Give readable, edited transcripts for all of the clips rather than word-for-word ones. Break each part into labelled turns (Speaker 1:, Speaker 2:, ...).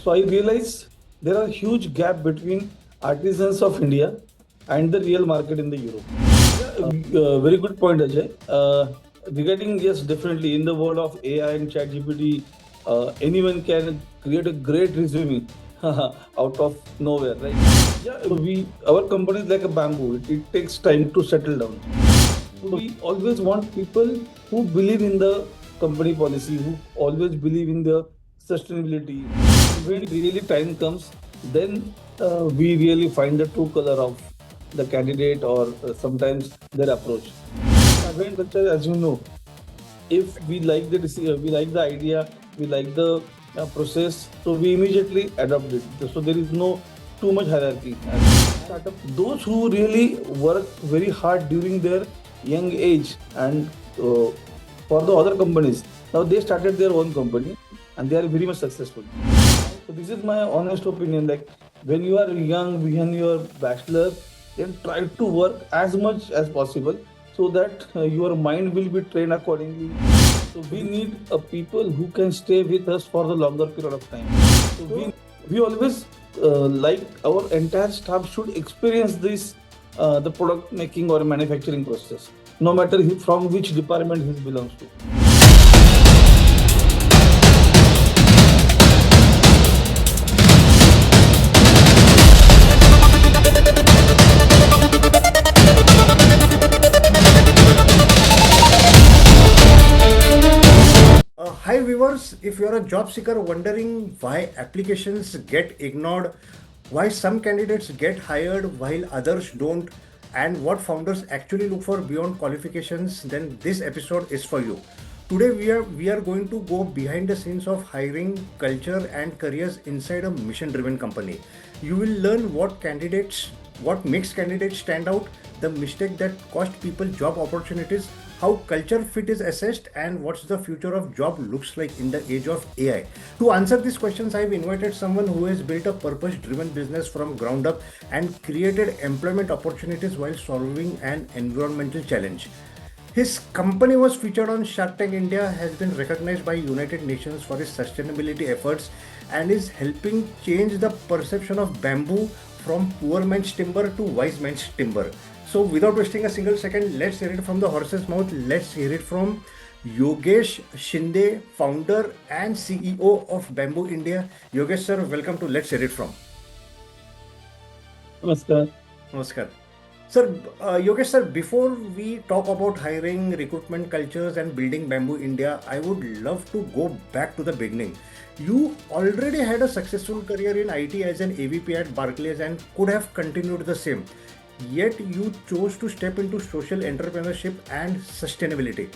Speaker 1: So I realized there are huge gap between artisans of India and the real market in the Europe. Very good point, Ajay. Regarding, yes, definitely in the world of AI and ChatGPT, anyone can create a great resume out of nowhere, right? Yeah, our company is like a bamboo. It takes time to settle down. So we always want people who believe in the company policy, who always believe in the sustainability. When really time comes, then we really find the true color of the candidate or sometimes their approach. When culture, as you know, if we like we like the idea, we like the process, so we immediately adopt it. So there is no too much hierarchy. Startup, those who really work very hard during their young age and for the other companies, now they started their own company and they are very much successful. So this is my honest opinion. Like when you are young, when you are bachelor, then try to work as much as possible so that your mind will be trained accordingly. So we need people who can stay with us for the longer period of time. So we always like our entire staff should experience this the product making or manufacturing process, no matter from which department he belongs to.
Speaker 2: Hi viewers, if you're a job seeker wondering why applications get ignored, why some candidates get hired while others don't, and what founders actually look for beyond qualifications, then this episode is for you. Today we are going to go behind the scenes of hiring, culture and careers inside a mission driven company. You will learn what makes candidates stand out, the mistake that cost people job opportunities, how culture fit is assessed, and what's the future of job looks like in the age of AI. To answer these questions, I've invited someone who has built a purpose-driven business from ground up and created employment opportunities while solving an environmental challenge. His company was featured on Shark Tank India, has been recognized by United Nations for his sustainability efforts, and is helping change the perception of bamboo from poor man's timber to wise man's timber. So without wasting a single second, let's hear it from the horse's mouth. Let's hear it from Yogesh Shinde, founder and CEO of Bamboo India. Yogesh sir, welcome to Let's Hear It From.
Speaker 1: Namaskar.
Speaker 2: Namaskar. Sir, Yogesh sir, before we talk about hiring, recruitment cultures and building Bamboo India, I would love to go back to the beginning. You already had a successful career in IT as an AVP at Barclays and could have continued the same. Yet you chose to step into social entrepreneurship and sustainability.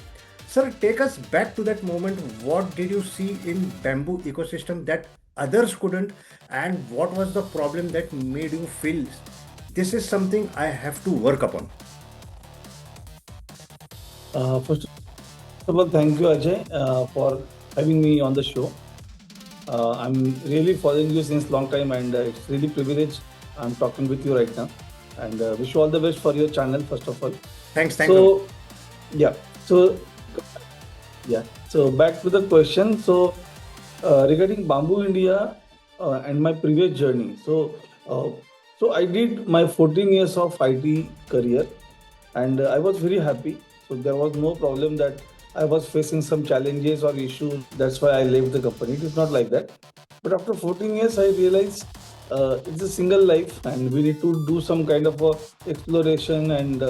Speaker 2: Sir, take us back to that moment. What did you see in bamboo ecosystem that others couldn't, and what was the problem that made you feel this is something I have to work upon?
Speaker 1: First of all, thank you, Ajay, for having me on the show. I'm really following you since long time, and it's really privilege I'm talking with you right now. And wish you all the best for your channel, first of all.
Speaker 2: Thanks.
Speaker 1: So, yeah. So, yeah. So back to the question. So, regarding Bamboo India and my previous journey. So I did my 14 years of IT career, and I was very happy. So there was no problem that I was facing some challenges or issues. That's why I left the company. It is not like that. But after 14 years, I realized it's a single life, and we need to do some kind of exploration and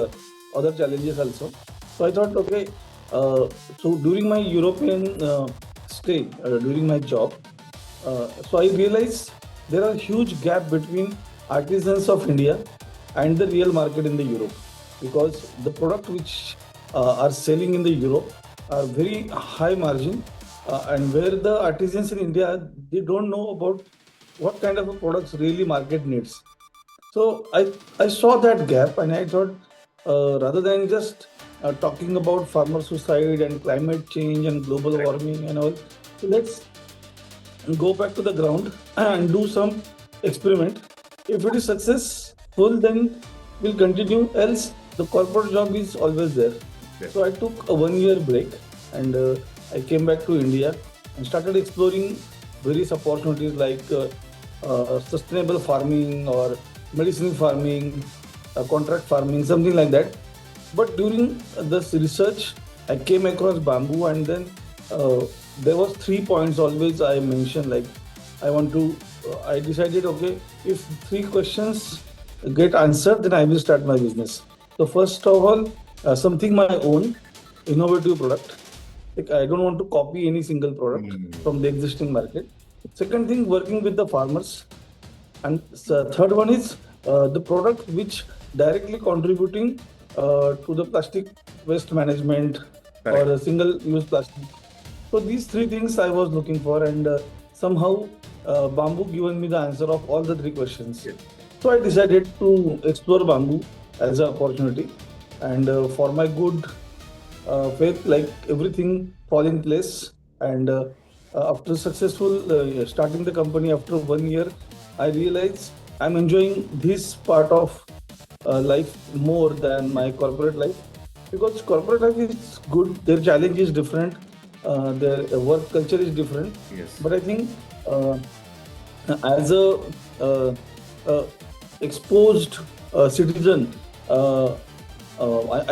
Speaker 1: other challenges also. So I thought, okay. So during my European stay, during my job, so I realized there are huge gap between artisans of India and the real market in the Europe, because the product which are selling in the Europe are very high margin, and where the artisans in India, they don't know about what kind of a products really market needs. So I saw that gap, and I thought rather than just talking about farmer suicide and climate change and global warming and all, so let's go back to the ground and do some experiment. If it is successful, then we'll continue. Else, the corporate job is always there.
Speaker 2: Yes.
Speaker 1: So I took a 1 year break, and I came back to India and started exploring various opportunities like sustainable farming or medicinal farming, contract farming, something like that. But during this research, I came across bamboo, and then uh, there was 3 points always I mentioned. Like I want to, I decided, okay, if three questions get answered, then I will start my business. So first of all, something my own innovative product. Like I don't want to copy any single product
Speaker 2: Mm.
Speaker 1: from the existing market. Second thing, working with the farmers, and third one is the product which directly contributing to the plastic waste management or
Speaker 2: Correct.
Speaker 1: a single use plastic. So these three things I was looking for, and somehow bamboo given me the answer of all the three questions.
Speaker 2: Yes.
Speaker 1: So I decided to explore bamboo as an opportunity, and for my good faith, like everything fall in place. And after successful starting the company after 1 year, I realized I'm enjoying this part of life more than my corporate life, because corporate life is good, their challenge is different, their work culture is different.
Speaker 2: Yes.
Speaker 1: But I think uh, as a uh, uh, exposed citizen, uh,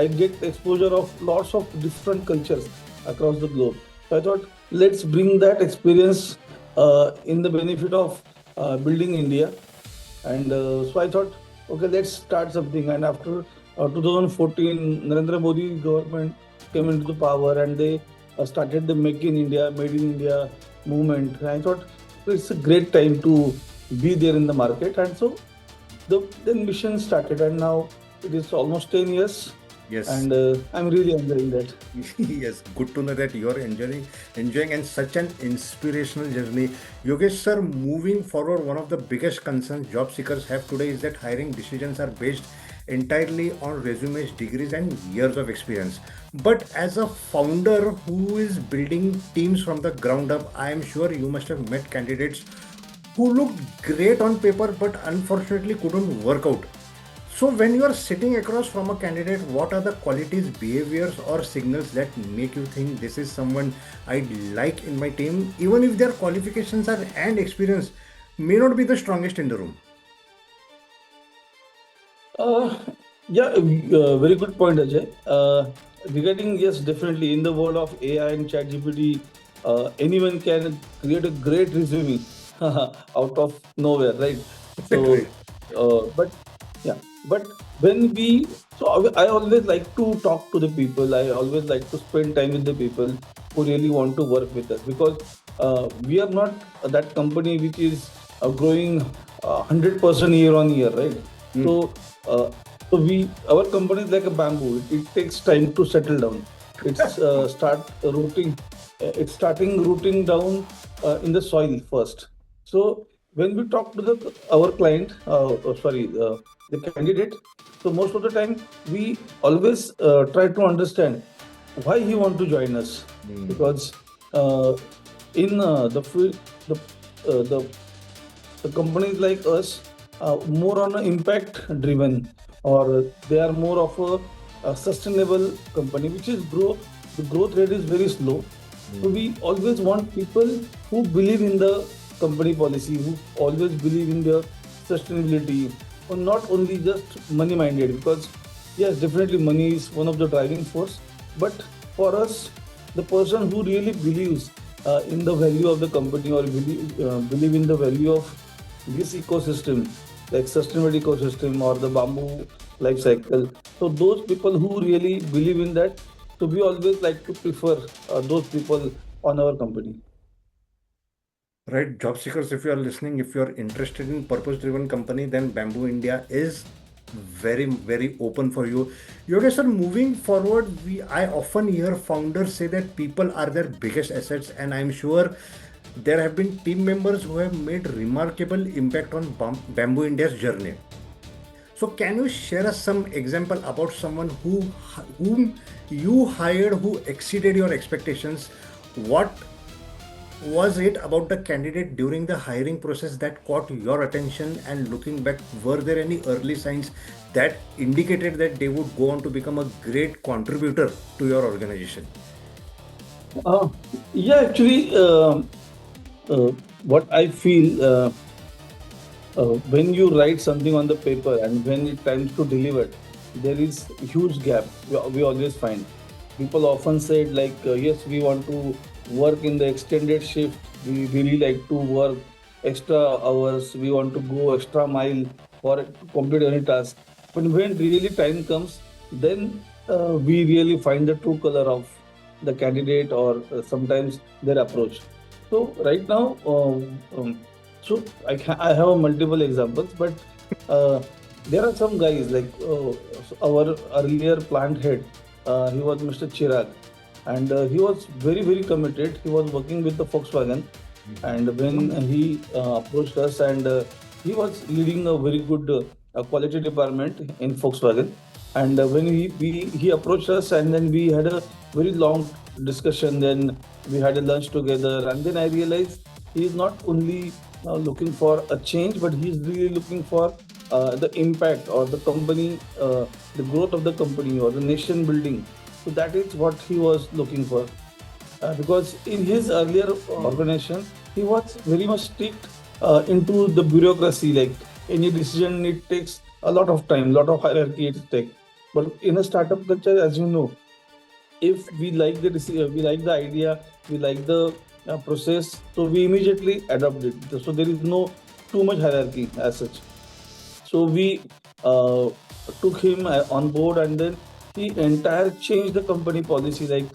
Speaker 1: I get exposure of lots of different cultures across the globe. So I thought, let's bring that experience in the benefit of building India. And so I thought, okay, let's start something. And after 2014, Narendra Modi government came into the power, and they started the Make in India, Made in India movement. And I thought it's a great time to be there in the market. And so then mission started, and now it is almost 10 years,
Speaker 2: Yes.
Speaker 1: and I'm really enjoying that.
Speaker 2: Yes, good to know that you're enjoying and such an inspirational journey. Yogesh sir, moving forward, one of the biggest concerns job seekers have today is that hiring decisions are based entirely on resumes, degrees, and years of experience. But as a founder who is building teams from the ground up, I am sure you must have met candidates who looked great on paper but unfortunately couldn't work out. So, when you are sitting across from a candidate, what are the qualities, behaviors, or signals that make you think this is someone I'd like in my team, even if their qualifications are and experience may not be the strongest in the room?
Speaker 1: Uh, yeah, very good point, Ajay. Regarding, yes, definitely in the world of AI and ChatGPT, anyone can create a great resume out of nowhere, right? So,
Speaker 2: Right.
Speaker 1: but yeah, but when we, so I always like to talk to the people. I always like to spend time with the people who really want to work with us, because we are not that company which is growing 100% year on year, right?
Speaker 2: Hmm.
Speaker 1: So, uh, so our company is like a bamboo. It takes time to settle down. It's It's starting rooting down in the soil first. So when we talk to our client, the candidate, so most of the time we always try to understand why he want to join us,
Speaker 2: Hmm.
Speaker 1: because uh, in the field, the the companies like us more on a impact driven, or they are more of a sustainable company, which is the growth rate is very slow. So
Speaker 2: Hmm.
Speaker 1: we always want people who believe in the company policy, who always believe in the sustainability, or not only just money minded, because yes, definitely money is one of the driving force, but for us, the person who really believes in the value of the company, or believe in the value of this ecosystem, like sustainable ecosystem or the bamboo life cycle. So those people who really believe in that, so we always like to prefer those people on our company.
Speaker 2: Right, job seekers, if you are listening, if you are interested in purpose-driven company, then Bamboo India is very, very open for you. Yogesh sir, moving forward, I often hear founders say that people are their biggest assets, and I'm sure there have been team members who have made remarkable impact on Bamboo India's journey. So, can you share us some example about someone whom you hired who exceeded your expectations? What was it about the candidate during the hiring process that caught your attention? And looking back, were there any early signs that indicated that they would go on to become a great contributor to your organization?
Speaker 1: Uh, yeah, actually, uh, what I feel, when you write something on the paper and when it times to deliver, there is a huge gap. We always find people often said like, yes, we want to work in the extended shift. We really like to work extra hours. We want to go extra mile for to complete any task. But when really time comes, then we really find the true color of the candidate or sometimes their approach. So right now, so I have multiple examples, but uh, there are some guys like our earlier plant head. He was Mr. Chirag, and he was very committed. He was working with the Volkswagen, and when he approached us, and he was leading a very good quality department in Volkswagen. And when he approached us, and then we had a very long discussion. Then we had a lunch together, and then I realized he is not only looking for a change, but he is really looking for the impact or the company, the growth of the company or the nation building. So that is what he was looking for. Because in his earlier organization, he was very much strict into the bureaucracy. Like any decision, it takes a lot of time, lot of hierarchy it takes. But in a startup culture, as you know, if we like the we like the idea, we like the process, so we immediately adopt it. So there is no too much hierarchy as such. So we took him on board, and then he entire changed the company policy, like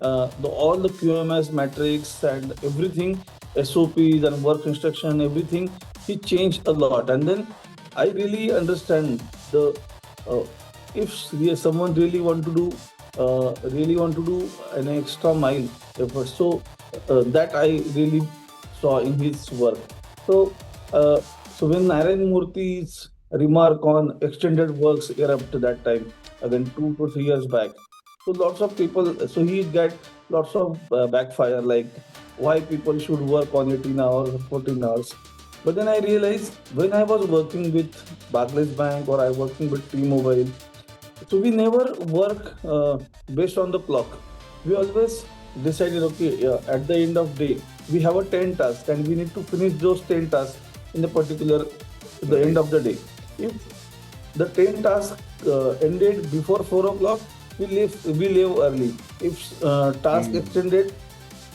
Speaker 1: all the QMS metrics and everything, SOPs and work instruction, everything. He changed a lot, and then I really understand the uh, if someone really want to do an extra mile effort. So that I really saw in his work. So. Uh, so when Narayan Murthy's remark on extended works erupt that time, again 2 to 3 years back, so lots of people, so he got lots of backfire, like why people should work on 18 hours or 14 hours. But then I realized when I was working with Barclays Bank or I working with T-Mobile, so we never work based on the clock. We always decided, okay, at the end of day, we have a 10 task and we need to finish those 10 tasks in the particular, the end
Speaker 2: Right.
Speaker 1: of the day. If the 10 tasks ended before 4 o'clock, we leave early. If task
Speaker 2: Mm.
Speaker 1: extended,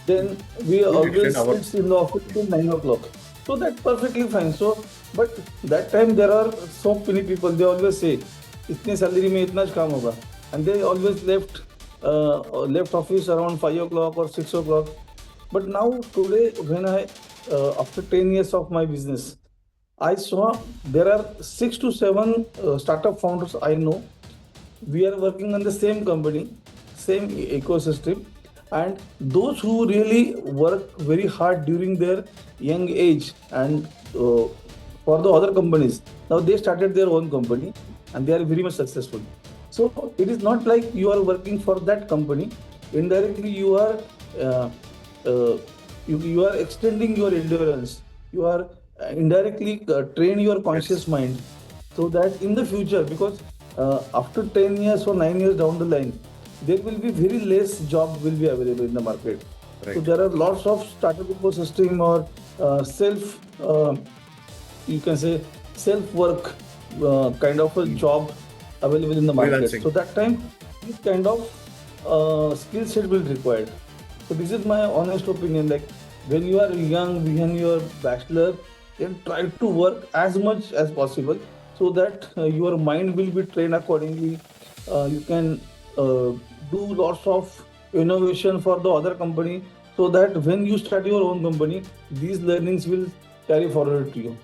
Speaker 1: then we
Speaker 2: We'll extend
Speaker 1: always
Speaker 2: our.
Speaker 1: sit in the office till 9 o'clock. So that's perfectly fine. So, but that time there are so many people, they always say, इतने salary में इतना काम होगा. And they always left office around 5 o'clock or 6 o'clock. But now today, when after 10 years of my business, I saw there are 6 to 7 startup founders I know. We are working on the same company, same ecosystem, and those who really work very hard during their young age and for the other companies, now they started their own company and they are very much successful. So it is not like you are working for that company. Indirectly, you are uh, uh, you are extending your endurance. You are indirectly train your conscious
Speaker 2: Yes.
Speaker 1: mind so that in the future, because after 10 years or 9 years down the line, there will be very less job will be available in the market. So
Speaker 2: Right.
Speaker 1: there are lots of startup ecosystem or self you can say self work kind of a
Speaker 2: Mm.
Speaker 1: job available in the market.
Speaker 2: Freelancing.
Speaker 1: So that time this kind of skill set will required. So this is my honest opinion. Like when you are young, when you are bachelor, then try to work as much as possible so that your mind will be trained accordingly. You can do lots of innovation for the other company so that when you start your own company, these learnings will carry forward to you.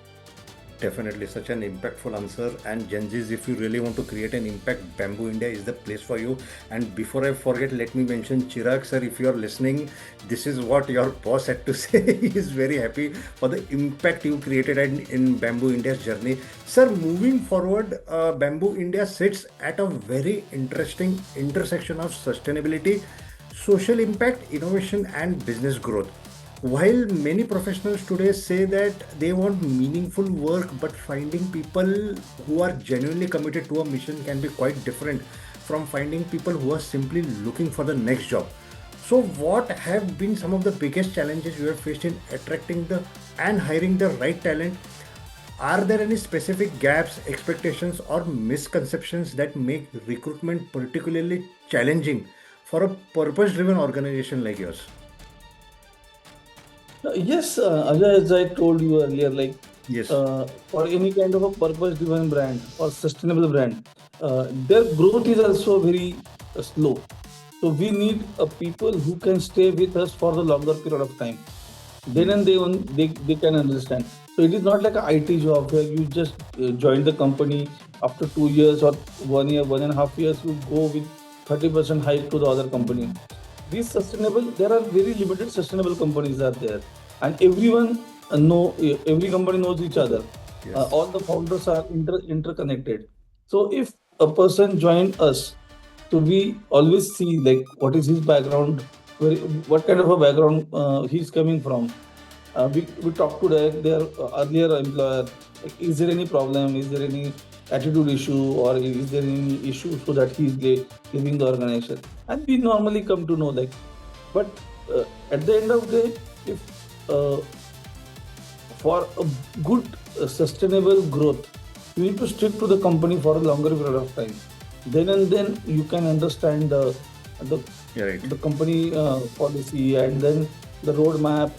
Speaker 2: Definitely, such an impactful answer. And Gen Zs, if you really want to create an impact, Bamboo India is the place for you. And before I forget, let me mention Chirag sir, if you are listening, this is what your boss had to say. He is very happy for the impact you created in Bamboo India's journey. Sir, moving forward, Bamboo India sits at a very interesting intersection of sustainability, social impact, innovation, and business growth. While many professionals today say that they want meaningful work, but finding people who are genuinely committed to a mission can be quite different from finding people who are simply looking for the next job. So, what have been some of the biggest challenges you have faced in attracting the and hiring the right talent? Are there any specific gaps, expectations, or misconceptions that make recruitment particularly challenging for a purpose driven organization like yours?
Speaker 1: Yes, Ajay, as I told you earlier, like
Speaker 2: Yes.
Speaker 1: for any kind of a purpose-driven brand or sustainable brand, their growth is also very slow. So we need people who can stay with us for the longer period of time. Then and they can understand. So it is not like an IT job where you just join the company after 2 years or 1 year, 1.5 years, you go with 30% hike to the other company. These sustainable, there are very limited sustainable companies are there, and every company knows each other.
Speaker 2: Yes.
Speaker 1: All the founders are interconnected. So if a person join us, so we always see like what is his background, what kind of a background he's coming from. We talk to their earlier employer. Like, is there any problem? Is there any attitude issue, or is there any issue so that he's leaving the organization? And we normally come to know like, but at the end of the day, if for a good sustainable growth, you need to stick to the company for a longer period of time. Then you can understand the
Speaker 2: Yeah, right.
Speaker 1: the company policy, and then the roadmap,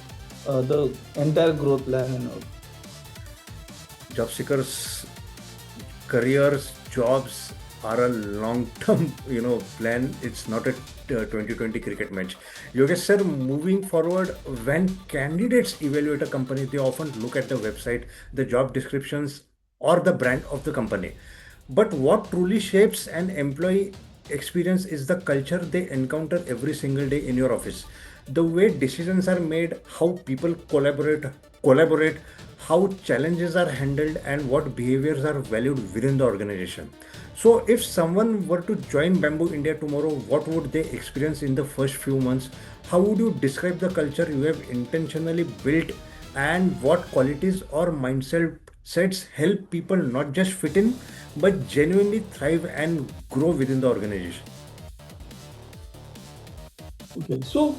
Speaker 1: the entire growth plan and all.
Speaker 2: Job seekers careers, jobs are a long-term, plan. It's not a 2020 cricket match. Yogesh sir, moving forward, when candidates evaluate a company, they often look at the website, the job descriptions, or the brand of the company. But what truly shapes an employee experience is the culture they encounter every single day in your office. The way decisions are made, how people collaborate, how challenges are handled, and what behaviors are valued within the organization. So, if someone were to join Bamboo India tomorrow, what would they experience in the first few months? How would you describe the culture you have intentionally built, and what qualities or mindset sets help people not just fit in but genuinely thrive and grow within the organization?
Speaker 1: Okay, so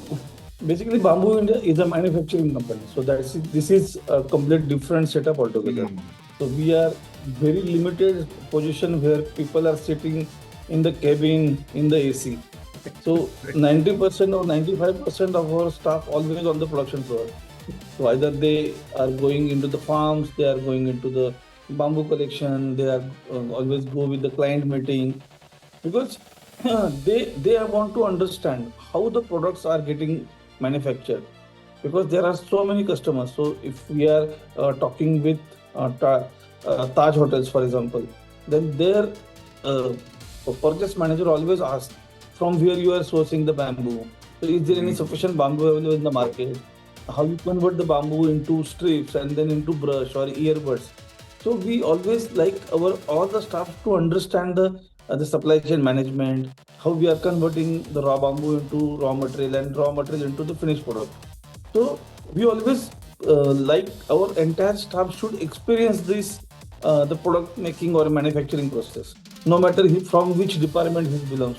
Speaker 1: basically, Bamboo India is a manufacturing company. So this is a complete different setup altogether. So we are very limited position where people are sitting in the cabin in the AC. So 90% or 95% of our staff always on the production floor. So either they are going into the farms, they are going into the bamboo collection, they are always go with the client meeting, because they want to understand how the products are getting manufactured, because there are so many customers. So if we are talking with Taj Hotels, for example, then their uh, purchase manager always asks from where you are sourcing the bamboo. So is there any sufficient bamboo available in the market? How you convert the bamboo into strips and then into brush or earbuds. So we always like our all the staff to understand the supply chain management, how we are converting the raw bamboo into raw material and raw material into the finished product. So we always like our entire staff should experience this the product making or manufacturing process, no matter from which department he belongs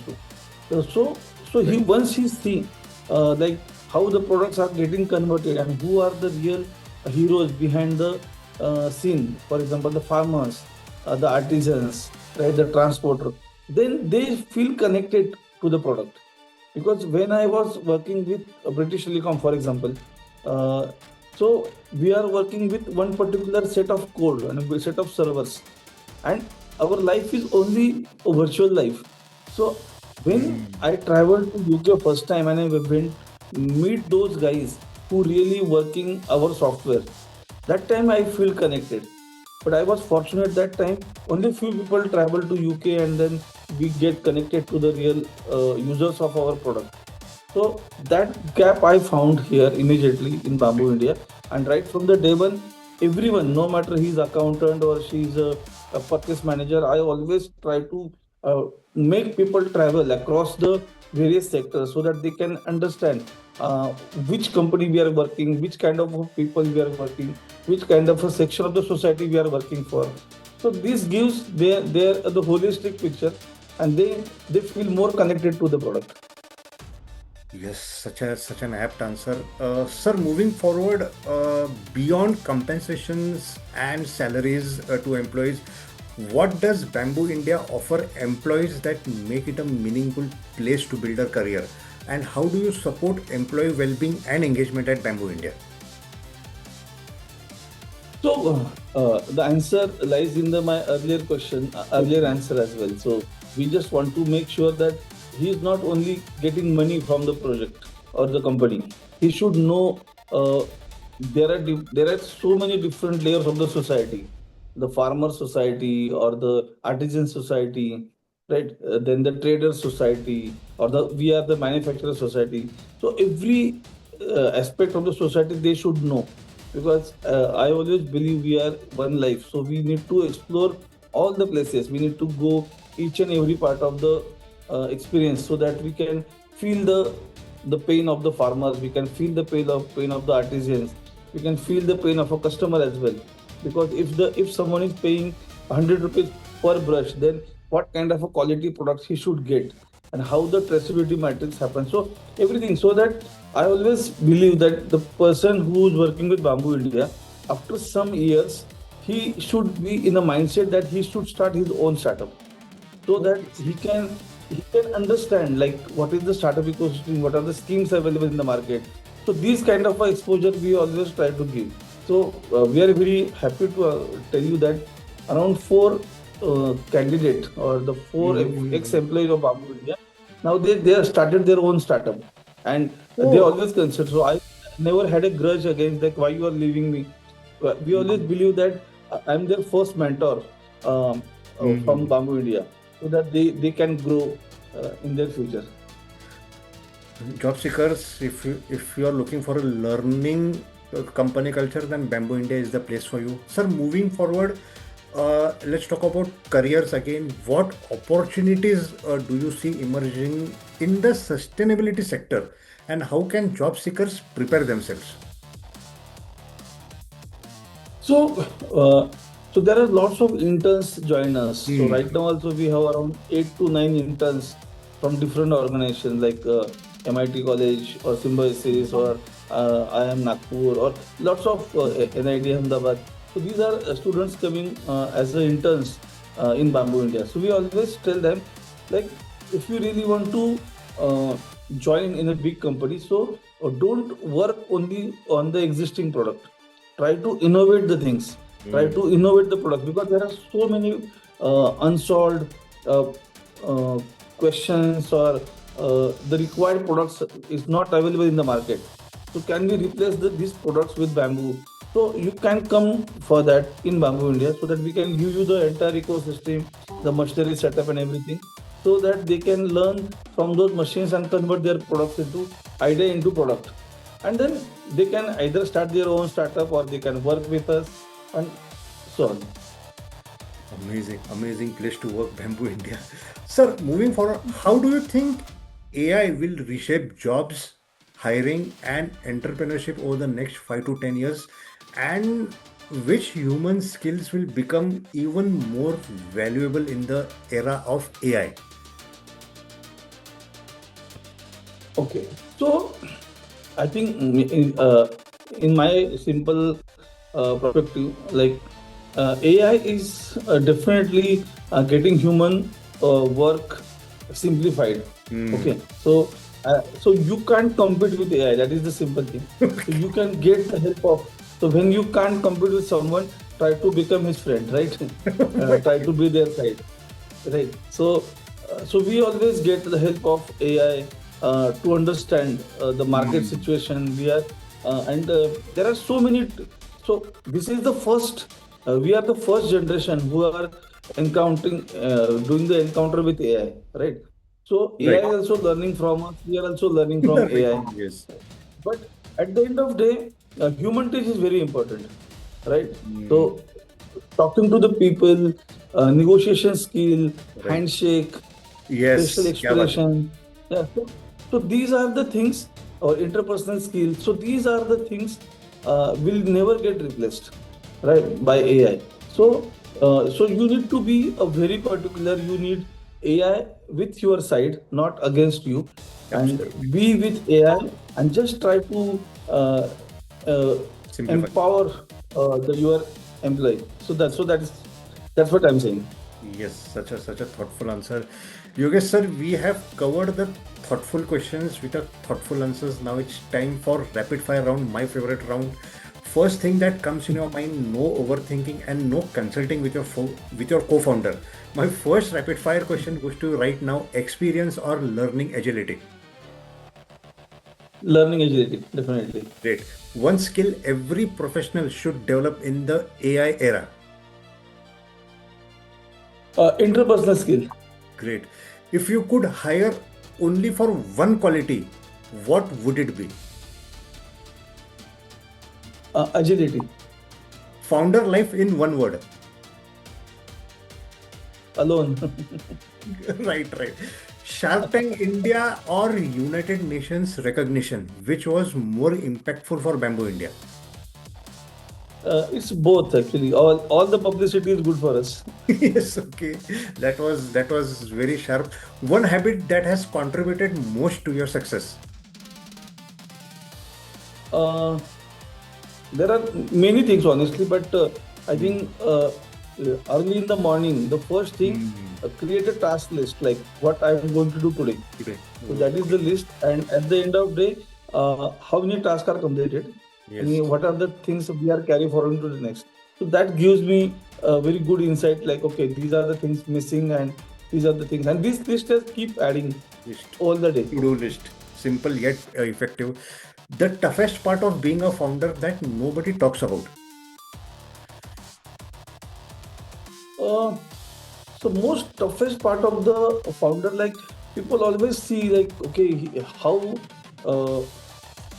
Speaker 1: to. So he once he see like how the products are getting converted and who are the real heroes behind the scene. For example, the farmers, the artisans, right, the transporter. Then they feel connected to the product, because when I was working with British Telecom, for example, uh, so we are working with one particular set of code and a set of servers, and our life is only a virtual life. So when I traveled to UK first time and I went meet those guys who really working our software, that time I feel connected. But I was fortunate that time only few people travel to UK, and then we get connected to the real users of our product. So that gap I found here immediately in Bamboo India, and right from the day one, everyone, no matter he's accountant or she's a purchase manager, I always try to make people travel across the various sectors so that they can understand uh, which company we are working, which kind of people we are working, which kind of a section of the society we are working for. So this gives their the holistic picture, and they feel more connected to the product.
Speaker 2: Yes, such an apt answer. Sir, moving forward, beyond compensations and salaries to employees, what does Bamboo India offer employees that make it a meaningful place to build a career? And how do you support employee well-being and engagement at Bamboo India?
Speaker 1: So the answer lies in my earlier question, earlier answer as well. So we just want to make sure that he is not only getting money from the project or the company. He should know there are so many different layers of the society, the farmer society or the artisan society, right? Then the trader society or the we are the manufacturer society. So every aspect of the society they should know, because I always believe we are one life, so we need to explore all the places. We need to go each and every part of the experience, so that we can feel the pain of the farmers. We can feel the pain of the artisans. We can feel the pain of a customer as well. Because if someone is paying 100 rupees per brush, then what kind of a quality products he should get, and how the traceability matrix happens. So everything, so that I always believe that the person who is working with Bamboo India, after some years, he should be in a mindset that he should start his own startup, so that he can understand like what is the startup ecosystem, what are the schemes available in the market. So these kind of exposure we always try to give. So we are very happy to tell you that around four candidate or the four ex-employees of Bamboo India, now they have started their own startup, and they
Speaker 2: Oh,
Speaker 1: always consider. So I never had a grudge against like why you are leaving me. We always believe that I'm their first mentor from Bamboo India, so that they can grow in their future.
Speaker 2: job seekers, if you are looking for a learning company culture, then Bamboo India is the place for you. Sir, moving forward, let's talk about careers again. What opportunities do you see emerging in the sustainability sector, and how can job seekers prepare themselves?
Speaker 1: So, uh, so there are lots of interns join us. So
Speaker 2: Hmm.
Speaker 1: right now also we have around 8 to 9 interns from different organizations like MIT College or Symbiosis or IIM Nagpur or lots of NIT Ahmedabad. So these are students coming as the interns in Bamboo India. So we always tell them, like, if you really want to join in a big company, so don't work only on the existing product. Try to innovate the things. Try to innovate the product, because there are so many unsolved uh, uh, questions, or the required products is not available in the market. So can we replace these products with bamboo? So you can come for that in Bamboo India, so that we can give you the entire ecosystem, the machinery setup and everything, so that they can learn from those machines and convert their products into idea into product. And then they can either start their own startup or they can work with us, and so on.
Speaker 2: Amazing, amazing place to work, Bamboo India. Sir, moving forward, how do you think AI will reshape jobs, hiring, and entrepreneurship over the next 5 to 10 years? And which human skills will become even more valuable in the era of AI?
Speaker 1: Okay, so I think in my simple perspective, like AI is definitely getting human work simplified. Okay, so you can't compete with AI. That is the simple thing. So you can get the help of. So when you can't compete with someone, try to become his friend, right? Try to be their side. Right. So we always get the help of AI to understand the market situation. And there are so many. So this is the first. We are the first generation who are doing the encounter with AI. Right. So AI
Speaker 2: Right.
Speaker 1: is also learning from us. We are also learning from AI.
Speaker 2: Yes.
Speaker 1: But at the end of the day, human touch is very important, right?
Speaker 2: Mm,
Speaker 1: So talking to the people, negotiation skill,
Speaker 2: right.
Speaker 1: handshake, facial
Speaker 2: Yes. क्या बात है?
Speaker 1: expression. Yeah. So these are the things, or interpersonal skills. So these are the things will never get replaced, right, by AI. So you need to be a very particular. You need AI with your side, not against you. and
Speaker 2: Absolutely.
Speaker 1: be with AI and just try to uh, uh,
Speaker 2: Simplify.
Speaker 1: empower your employee. That's what I'm saying.
Speaker 2: Yes, such a thoughtful answer. Yogesh sir, we have covered the thoughtful questions with the thoughtful answers. Now it's time for rapid fire round, my favorite round. First thing that comes in your mind, no overthinking and no consulting with your co-founder. My first rapid fire question goes to you right now. Experience or learning agility?
Speaker 1: Learning agility, definitely.
Speaker 2: Great. One skill every professional should develop in the AI era.
Speaker 1: Interpersonal skill,
Speaker 2: Great. If you could hire only for one quality, what would it be?
Speaker 1: agility,
Speaker 2: Founder life in one word.
Speaker 1: alone.
Speaker 2: Right, right. Shark Tank India or United Nations recognition, which was more impactful for Bamboo India?
Speaker 1: It's both actually. All the publicity is good for us.
Speaker 2: Yes, okay. That was very sharp. One habit that has contributed most to your success.
Speaker 1: Uh, there are many things honestly, but I
Speaker 2: Hmm.
Speaker 1: think early in the morning, the first thing,
Speaker 2: Hmm.
Speaker 1: create a task list like what I'm going to do today.
Speaker 2: Today.
Speaker 1: So that is the list, and at the end of the day, how many tasks are completed,
Speaker 2: Yes.
Speaker 1: and what are the things we are carry forward to the next. So that gives me a very good insight. Like, okay, these are the things missing, and these are the things, and this list just keep adding
Speaker 2: List.
Speaker 1: all the day.
Speaker 2: To-do list. Simple yet effective. The toughest part of being a founder that nobody talks about.
Speaker 1: Uh, so most toughest part of the founder, like people always see, like, okay, how uh,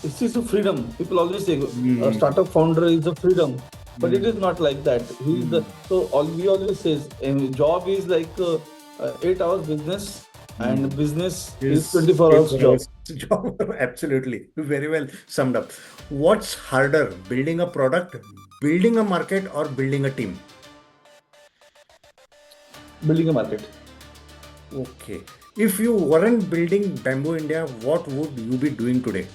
Speaker 1: this is a freedom. People always say a
Speaker 2: Hmm.
Speaker 1: startup founder is a freedom, but it
Speaker 2: Hmm.
Speaker 1: is not like that. He is
Speaker 2: Hmm.
Speaker 1: the so all we always says job is like 8 hours business,
Speaker 2: Hmm.
Speaker 1: and business is
Speaker 2: Is
Speaker 1: 24 hours
Speaker 2: 24
Speaker 1: job.
Speaker 2: hours job. Absolutely. Very well summed up. What's harder, building a product, building a market, or building a team?
Speaker 1: Building a market.
Speaker 2: Okay. If you weren't building Bamboo India, what would you be doing today?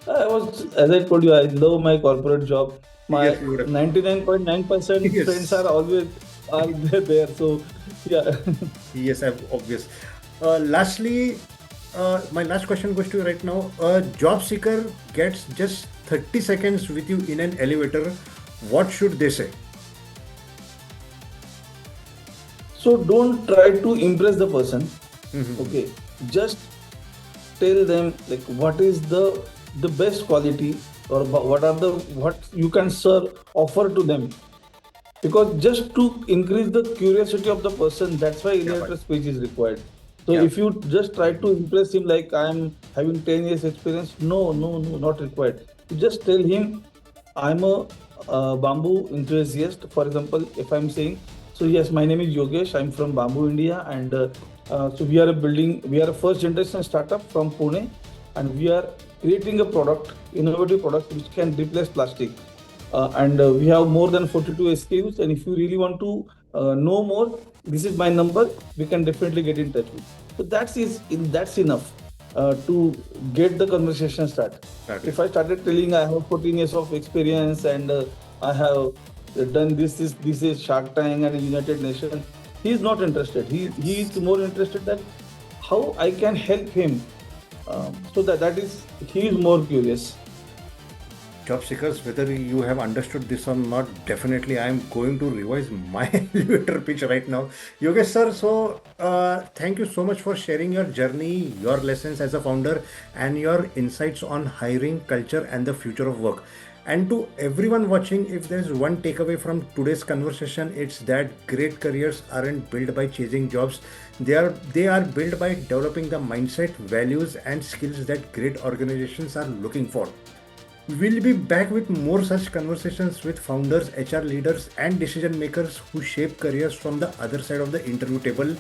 Speaker 1: I was, as I told you, I love my corporate job.
Speaker 2: Yes,
Speaker 1: My
Speaker 2: you would have.
Speaker 1: 99.9% friends
Speaker 2: Yes.
Speaker 1: are always are there. So yeah.
Speaker 2: Yes, obvious. Lastly, my last question goes to you right now. A job seeker gets just 30 seconds with you in an elevator. What should they say?
Speaker 1: So don't try to impress the person.
Speaker 2: Mhm.
Speaker 1: Okay, just tell them like what is the best quality, or what are the what you can serve offer to them, because just to increase the curiosity of the person, that's why
Speaker 2: क्या बात
Speaker 1: elevator speech is required. So
Speaker 2: क्या
Speaker 1: if you just try to impress him like I'm having 10 years experience, no, no, no, not required. You just tell him I'm a bamboo enthusiast. For example, if I'm saying, so yes, my name is Yogesh, I'm from Bamboo India, and so we are a first generation startup from Pune, and we are creating a product, innovative product which can replace plastic. And we have more than 42 SKUs. And if you really want to know more, this is my number. We can definitely get in touch with. So that's enough to get the conversation started.
Speaker 2: started?
Speaker 1: If I started telling I have 14 years of experience, and I have done this is Shark Tank and United Nations, he is not interested. He is more interested that how I can help him. So that is he is more curious.
Speaker 2: Job seekers, whether you have understood this or not, definitely I am going to revise my elevator pitch right now. Yogesh sir, so thank you so much for sharing your journey, your lessons as a founder, and your insights on hiring, culture, and the future of work. And to everyone watching, if there's one takeaway from today's conversation, it's that great careers aren't built by chasing jobs. They are built by developing the mindset, values, and skills that great organizations are looking for. We'll be back with more such conversations with founders, HR leaders, and decision makers who shape careers from the other side of the interview table.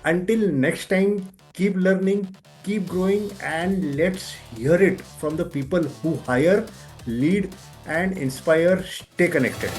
Speaker 2: Until next time, keep learning, keep growing, and let's hear it from the people who hire, lead, and inspire. Stay connected.